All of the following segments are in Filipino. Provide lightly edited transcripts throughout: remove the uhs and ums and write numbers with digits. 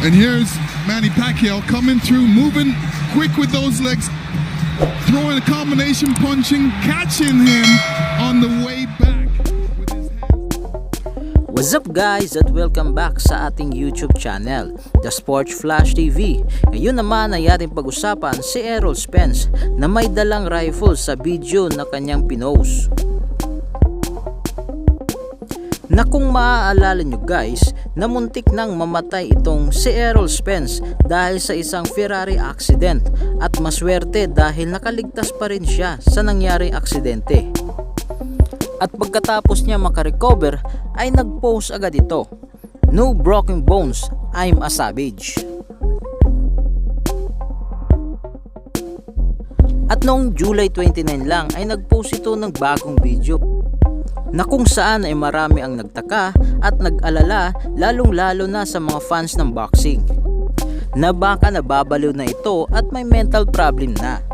And here's Manny Pacquiao coming through, moving quick with those legs, throwing a combination, punching, catching him on the way back. What's up guys at welcome back sa ating YouTube channel, The Sports Flash TV. Ngayon naman ay ating pag-usapan si Errol Spence na may dalang rifle sa video na kanyang pinost. Na kung maaalala nyo guys, namuntik nang mamatay itong si Errol Spence dahil sa isang Ferrari accident at maswerte dahil nakaligtas pa rin siya sa nangyaring aksidente. At pagkatapos niya makarecover ay nag-post agad ito, "No broken bones, I'm a savage." At noong July 29 lang ay nag-post ito ng bagong video na kung saan ay marami ang nagtaka at nag-alala, lalong-lalo na sa mga fans ng boxing, na baka nababaliw na ito at may mental problem na.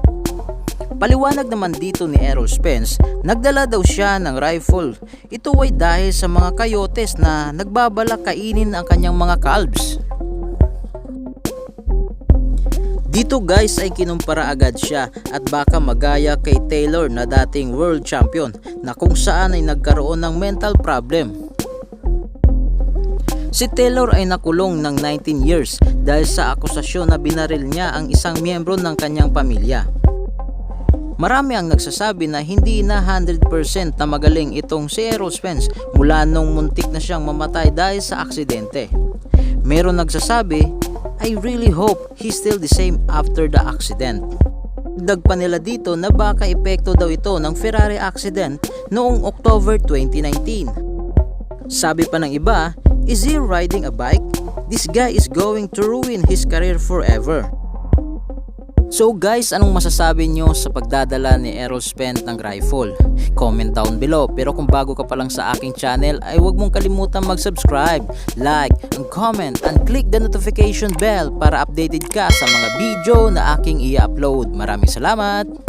Paliwanag naman dito ni Errol Spence, nagdala daw siya ng rifle. Ito ay dahil sa mga coyotes na nagbabalak kainin ang kanyang mga calves. Dito guys ay kinumpara agad siya at baka magaya kay Taylor na dating world champion na kung saan ay nagkaroon ng mental problem. Si Taylor ay nakulong ng 19 years dahil sa akusasyon na binaril niya ang isang miyembro ng kanyang pamilya. Marami ang nagsasabi na hindi na 100% na magaling itong si Errol Spence mula nung muntik na siyang mamatay dahil sa aksidente. Meron nagsasabi, "I really hope he's still the same after the accident." Dagdag pa nila dito na baka epekto daw ito ng Ferrari accident noong October 2019. Sabi pa ng iba, "Is he riding a bike? This guy is going to ruin his career forever." So guys, anong masasabi nyo sa pagdadala ni Errol Spence ng rifle? Comment down below. Pero kung bago ka pa lang sa aking channel ay huwag mong kalimutan mag-subscribe, like, and comment, and click the notification bell para updated ka sa mga video na aking i-upload. Maraming salamat!